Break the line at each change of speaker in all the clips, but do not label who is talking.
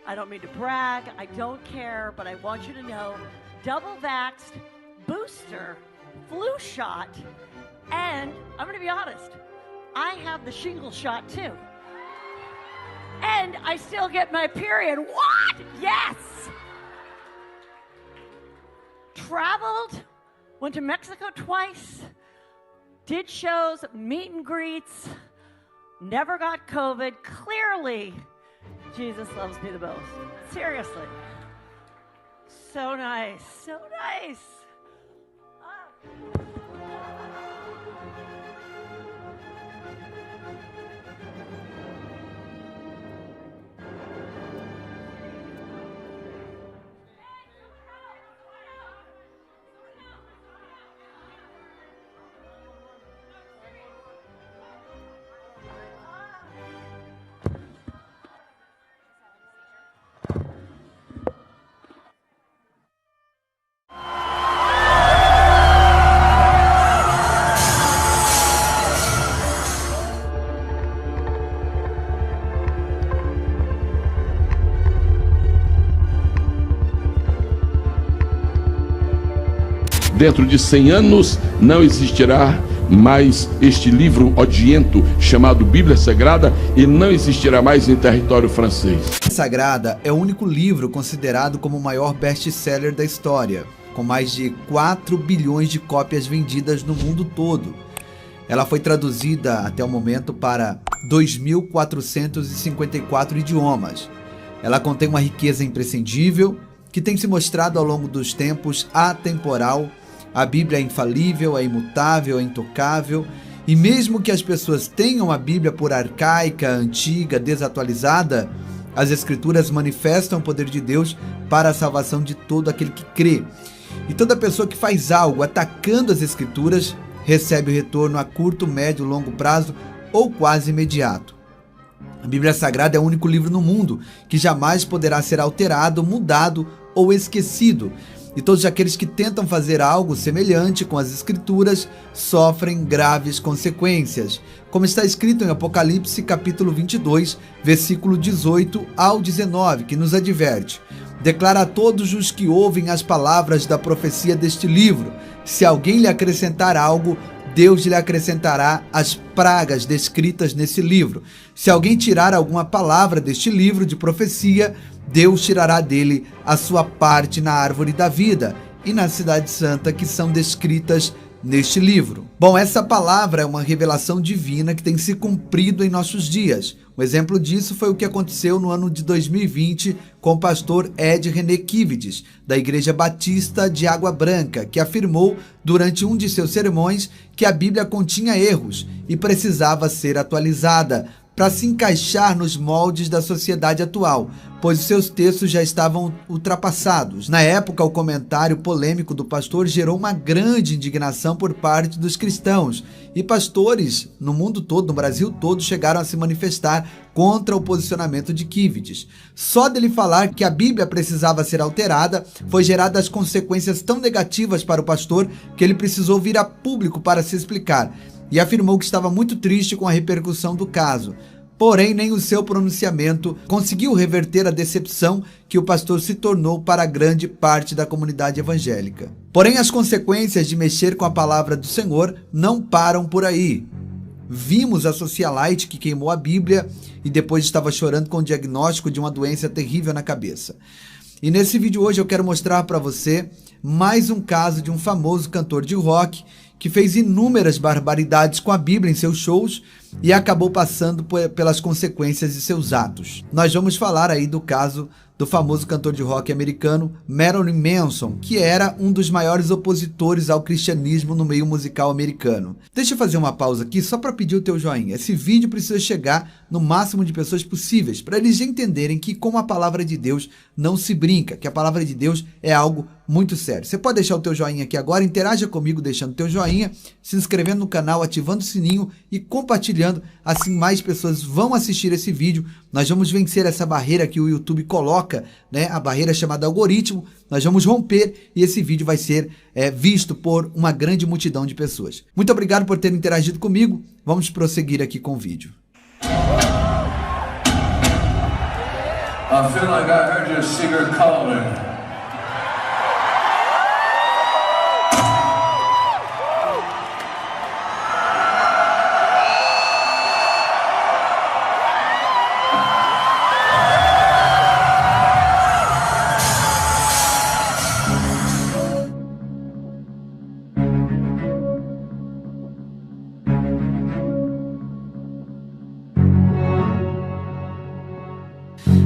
I don't mean to brag, I don't care, but I want you to know, double vaxxed, booster, flu shot, and I'm gonna be honest, I have the shingle shot too. And I still get my period. What? Yes! Traveled, went to Mexico twice, did shows, meet and greets, never got COVID. Clearly, Jesus loves me the most. Seriously. So nice, so nice.
Dentro de 100 anos não existirá mais este livro odiento chamado Bíblia Sagrada e não existirá mais em território francês.
Sagrada é o único livro considerado como o maior best-seller da história, com mais de 4 bilhões de cópias vendidas no mundo todo. Ela foi traduzida até o momento para 2.454 idiomas. Ela contém uma riqueza imprescindível que tem se mostrado ao longo dos tempos atemporal. A Bíblia é infalível, é imutável, é intocável, e mesmo que as pessoas tenham a Bíblia por arcaica, antiga, desatualizada, as Escrituras manifestam o poder de Deus para a salvação de todo aquele que crê. E toda pessoa que faz algo atacando as Escrituras recebe o retorno a curto, médio, longo prazo ou quase imediato. A Bíblia Sagrada é o único livro no mundo que jamais poderá ser alterado, mudado ou esquecido. E todos aqueles que tentam fazer algo semelhante com as Escrituras sofrem graves consequências. Como está escrito em Apocalipse capítulo 22, versículo 18 ao 19, que nos adverte: declara a todos os que ouvem as palavras da profecia deste livro: se alguém lhe acrescentar algo, Deus lhe acrescentará as pragas descritas nesse livro. Se alguém tirar alguma palavra deste livro de profecia, Deus tirará dele a sua parte na árvore da vida e na cidade santa que são descritas neste livro. Bom, essa palavra é uma revelação divina que tem se cumprido em nossos dias. Um exemplo disso foi o que aconteceu no ano de 2020 com o pastor Ed René Kivides, da Igreja Batista de Água Branca, que afirmou durante um de seus sermões que a Bíblia continha erros e precisava ser atualizada para se encaixar nos moldes da sociedade atual, pois os seus textos já estavam ultrapassados. Na época, o comentário polêmico do pastor gerou uma grande indignação por parte dos cristãos, e pastores no mundo todo, no Brasil todo, chegaram a se manifestar contra o posicionamento de Kivides. Só dele falar que a Bíblia precisava ser alterada, foi geradas consequências tão negativas para o pastor que ele precisou vir a público para se explicar, e afirmou que estava muito triste com a repercussão do caso. Porém, nem o seu pronunciamento conseguiu reverter a decepção que o pastor se tornou para grande parte da comunidade evangélica. Porém, as consequências de mexer com a palavra do Senhor não param por aí. Vimos a socialite que queimou a Bíblia e depois estava chorando com o diagnóstico de uma doença terrível na cabeça. E nesse vídeo hoje eu quero mostrar para você mais um caso de um famoso cantor de rock que fez inúmeras barbaridades com a Bíblia em seus shows e acabou passando pelas consequências de seus atos. Nós vamos falar aí do caso do famoso cantor de rock americano Marilyn Manson, que era um dos maiores opositores ao cristianismo no meio musical americano. Deixa eu fazer uma pausa aqui só para pedir o teu joinha. Esse vídeo precisa chegar no máximo de pessoas possíveis, para eles entenderem que com a palavra de Deus não se brinca, que a palavra de Deus é algo muito sério. Você pode deixar o teu joinha aqui agora, interaja comigo deixando o teu joinha, se inscrevendo no canal, ativando o sininho e compartilhando, assim mais pessoas vão assistir esse vídeo. Nós vamos vencer essa barreira que o YouTube coloca, né? A barreira chamada algoritmo. Nós vamos romper e esse vídeo vai ser visto por uma grande multidão de pessoas. Muito obrigado por ter interagido comigo. Vamos prosseguir aqui com o vídeo.
I feel like I heard your secret calling.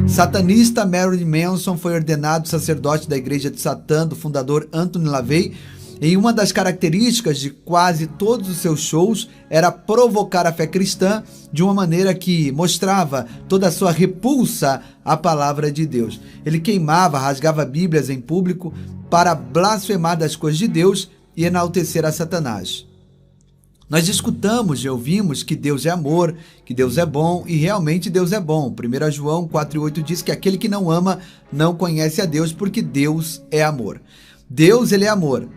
Satanista Marilyn Manson foi ordenado sacerdote da Igreja de Satã do fundador Anthony LaVey. E uma das características de quase todos os seus shows era provocar a fé cristã de uma maneira que mostrava toda a sua repulsa à palavra de Deus. Ele queimava, rasgava Bíblias em público para blasfemar das coisas de Deus e enaltecer a Satanás. Nós escutamos e ouvimos que Deus é amor, que Deus é bom, e realmente Deus é bom. 1 João 4,8 diz que aquele que não ama não conhece a Deus, porque Deus é amor. Deus, ele é amor,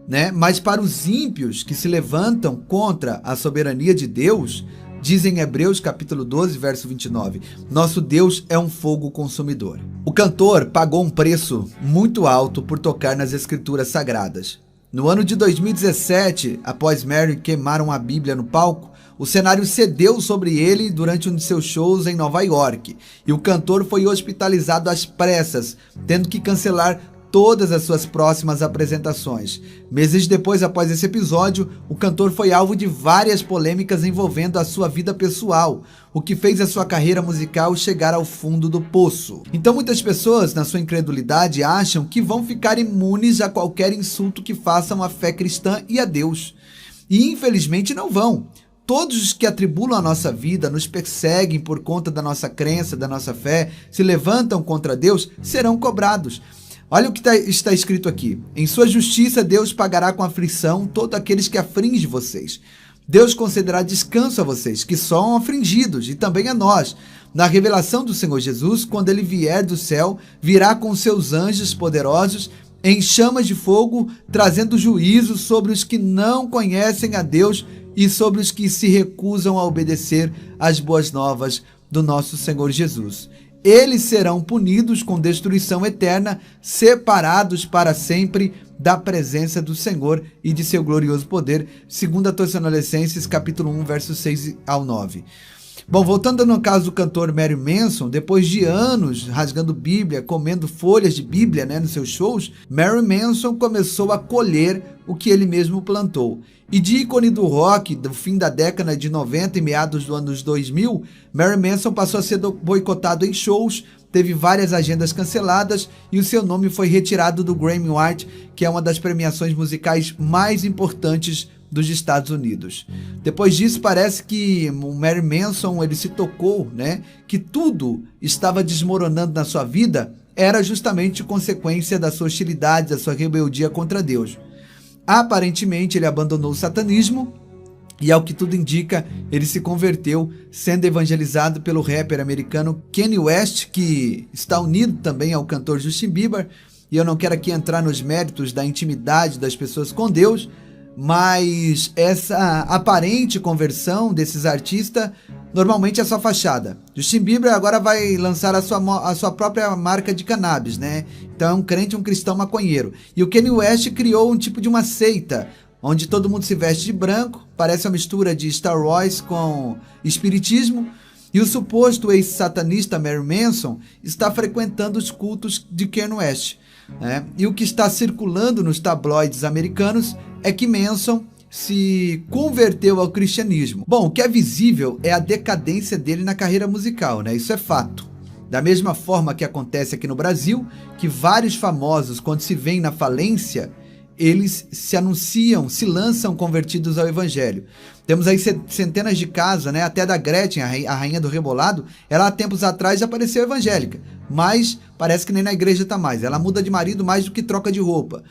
né? Mas para os ímpios que se levantam contra a soberania de Deus, diz em Hebreus capítulo 12, verso 29, nosso Deus é um fogo consumidor. O cantor pagou um preço muito alto por tocar nas escrituras sagradas. No ano de 2017, após Mary queimar a Bíblia no palco, o cenário cedeu sobre ele durante um de seus shows em Nova York, e o cantor foi hospitalizado às pressas, tendo que cancelar todas as suas próximas apresentações. Meses depois, após esse episódio, o cantor foi alvo de várias polêmicas envolvendo a sua vida pessoal, o que fez a sua carreira musical chegar ao fundo do poço. Então muitas pessoas, na sua incredulidade, acham que vão ficar imunes a qualquer insulto que façam à fé cristã e a Deus. E infelizmente não vão. Todos os que atribulam a nossa vida, nos perseguem por conta da nossa crença, da nossa fé, se levantam contra Deus, serão cobrados. Olha o que está escrito aqui. Em sua justiça, Deus pagará com aflição todos aqueles que afligem vocês. Deus concederá descanso a vocês, que são afligidos, e também a nós. Na revelação do Senhor Jesus, quando ele vier do céu, virá com seus anjos poderosos, em chamas de fogo, trazendo juízo sobre os que não conhecem a Deus e sobre os que se recusam a obedecer às boas novas do nosso Senhor Jesus. Eles serão punidos com destruição eterna, separados para sempre da presença do Senhor e de seu glorioso poder, segundo a Tessalonicenses, capítulo 1, versos 6 ao 9. Bom, voltando no caso do cantor Marilyn Manson, depois de anos rasgando Bíblia, comendo folhas de Bíblia, nos seus shows, Marilyn Manson começou a colher o que ele mesmo plantou. E de ícone do rock do fim da década de 90 e meados dos anos 2000, Marilyn Manson passou a ser boicotado em shows, teve várias agendas canceladas e o seu nome foi retirado do Grammy Award, que é uma das premiações musicais mais importantes dos Estados Unidos. Depois disso, parece que o Marilyn Manson ele se tocou, que tudo estava desmoronando na sua vida era justamente consequência da sua hostilidade, da sua rebeldia contra Deus. Aparentemente, ele abandonou o satanismo e, ao que tudo indica, ele se converteu, sendo evangelizado pelo rapper americano Kanye West, que está unido também ao cantor Justin Bieber. E eu não quero aqui entrar nos méritos da intimidade das pessoas com Deus, mas essa aparente conversão desses artistas normalmente é só fachada. Justin Bieber agora vai lançar a sua própria marca de cannabis, Então é um crente, um cristão maconheiro. E o Kanye West criou um tipo de uma seita, onde todo mundo se veste de branco, parece uma mistura de Star Wars com espiritismo, e o suposto ex-satanista Marilyn Manson está frequentando os cultos de Kanye West. E o que está circulando nos tabloides americanos é que Manson se converteu ao cristianismo. Bom, o que é visível é a decadência dele na carreira musical, Isso é fato. Da mesma forma que acontece aqui no Brasil, que vários famosos, quando se veem na falência, eles se anunciam, se lançam convertidos ao evangelho. Temos aí centenas de casos, até da Gretchen, a rainha do rebolado, ela há tempos atrás apareceu evangélica, mas parece que nem na igreja está mais. Ela muda de marido mais do que troca de roupa.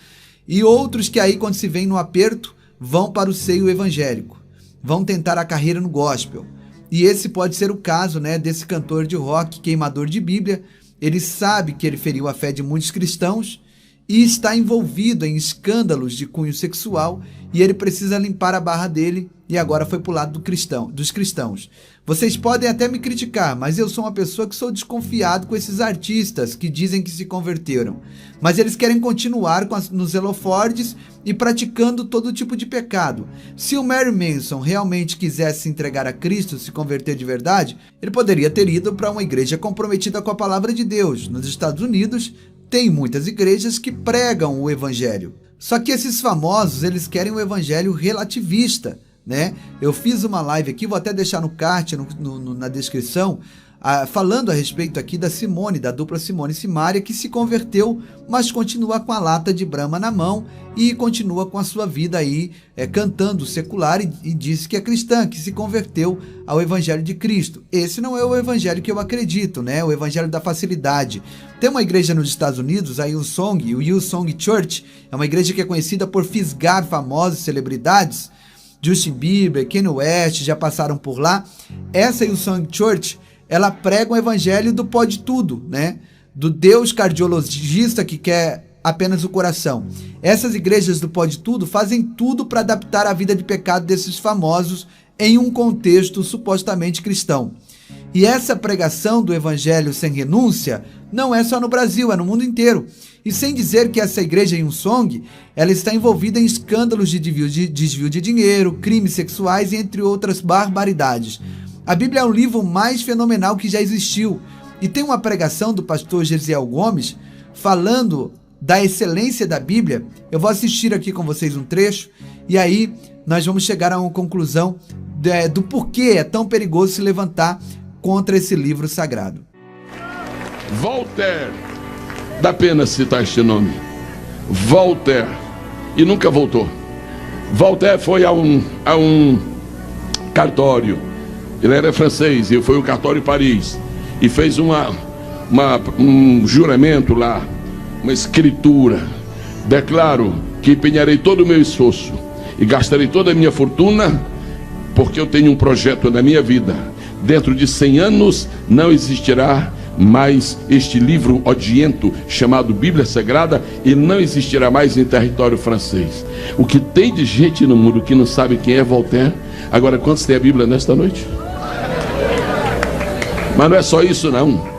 E outros que aí, quando se veem no aperto, vão para o seio evangélico, vão tentar a carreira no gospel. E esse pode ser o caso, desse cantor de rock, queimador de Bíblia. Ele sabe que ele feriu a fé de muitos cristãos e está envolvido em escândalos de cunho sexual e ele precisa limpar a barra dele e agora foi pro lado dos cristãos. Vocês podem até me criticar, mas eu sou uma pessoa que sou desconfiado com esses artistas que dizem que se converteram. Mas eles querem continuar nos holofordes e praticando todo tipo de pecado. Se o Mary Manson realmente quisesse se entregar a Cristo, se converter de verdade, ele poderia ter ido para uma igreja comprometida com a palavra de Deus. Nos Estados Unidos, tem muitas igrejas que pregam o evangelho. Só que esses famosos, eles querem o evangelho relativista, né? Eu fiz uma live aqui, vou até deixar no card, na descrição, falando a respeito aqui da Simone, da dupla Simone e Simaria, que se converteu, mas continua com a lata de Brahma na mão e continua com a sua vida aí cantando secular e disse que é cristã, que se converteu ao evangelho de Cristo. Esse não é o evangelho que eu acredito, né? O evangelho da facilidade. Tem uma igreja nos Estados Unidos, a Hillsong, o Hillsong Church, é uma igreja que é conhecida por fisgar famosos celebridades. Justin Bieber, Kanye West já passaram por lá. Essa Hillsong Church, ela prega o evangelho do pode tudo, né? Do Deus cardiologista que quer apenas o coração. Essas igrejas do pode tudo fazem tudo para adaptar a vida de pecado desses famosos em um contexto supostamente cristão. E essa pregação do evangelho sem renúncia não é só no Brasil, é no mundo inteiro. E sem dizer que essa igreja Hillsong, ela está envolvida em escândalos de desvio de dinheiro, crimes sexuais e entre outras barbaridades. A Bíblia é o livro mais fenomenal que já existiu. E tem uma pregação do pastor Gesiel Gomes falando da excelência da Bíblia. Eu vou assistir aqui com vocês um trecho e aí nós vamos chegar a uma conclusão do porquê é tão perigoso se levantar contra esse livro sagrado.
Voltaire, dá pena citar este nome. Voltaire, e nunca voltou. Voltaire foi a um cartório. Ele era francês e foi ao cartório em Paris e fez um juramento lá, uma escritura. Declaro que empenharei todo o meu esforço e gastarei toda a minha fortuna, porque eu tenho um projeto na minha vida. Dentro de 100 anos não existirá mais este livro odiento chamado Bíblia Sagrada e não existirá mais em território francês. O que tem de gente no mundo que não sabe quem é Voltaire. Agora, quantos tem a Bíblia nesta noite? Mas não é só isso não.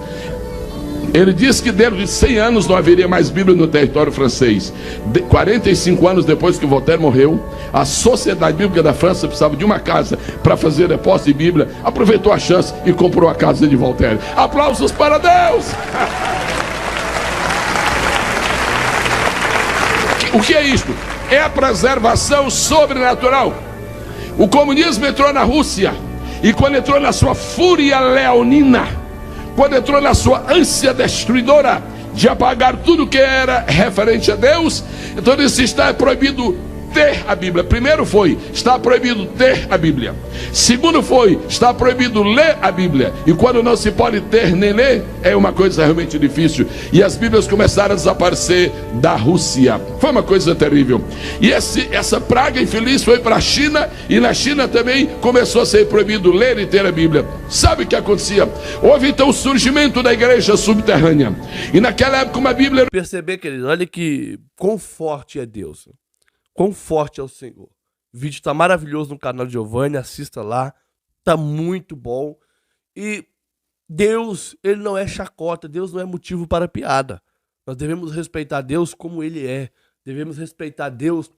Ele disse que dentro de 100 anos não haveria mais Bíblia no território francês. 45 anos depois que Voltaire morreu, a Sociedade Bíblica da França precisava de uma casa para fazer depósito de Bíblia, aproveitou a chance e comprou a casa de Voltaire. Aplausos para Deus! O que é isto? É a preservação sobrenatural. O comunismo entrou na Rússia e quando entrou na sua fúria leonina, quando entrou na sua ânsia destruidora de apagar tudo que era referente a Deus, então disse: está proibido ter a Bíblia. Primeiro foi, está proibido ter a Bíblia. Segundo foi, está proibido ler a Bíblia. E quando não se pode ter nem ler, é uma coisa realmente difícil. E as Bíblias começaram a desaparecer da Rússia. Foi uma coisa terrível. E essa praga infeliz foi para a China, e na China também começou a ser proibido ler e ter a Bíblia. Sabe o que acontecia? Houve então o surgimento da igreja subterrânea. E naquela época uma Bíblia...
Perceber, querido, olha que quão forte é Deus. Quão forte é o Senhor. O vídeo está maravilhoso no canal de Giovanni, assista lá, tá muito bom. E Deus, ele não é chacota, Deus não é motivo para piada. Nós devemos respeitar Deus como ele é. Devemos respeitar Deus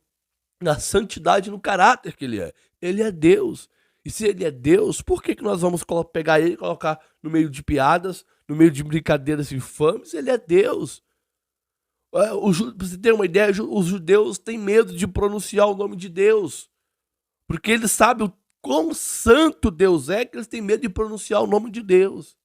na santidade e no caráter que ele é. Ele é Deus. E se ele é Deus, por que nós vamos pegar ele e colocar no meio de piadas, no meio de brincadeiras infames? Ele é Deus. Pra você ter uma ideia, os judeus têm medo de pronunciar o nome de Deus, porque eles sabem o quão santo Deus é, que eles têm medo de pronunciar o nome de Deus.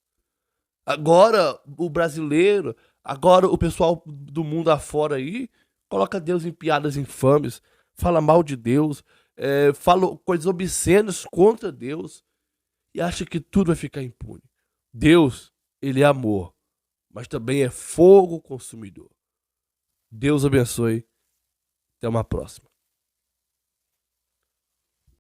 Agora o brasileiro, agora o pessoal do mundo afora aí, coloca Deus em piadas infames, fala mal de Deus, fala coisas obscenas contra Deus e acha que tudo vai ficar impune. Deus, ele é amor, mas também é fogo consumidor. Deus abençoe. Até uma próxima.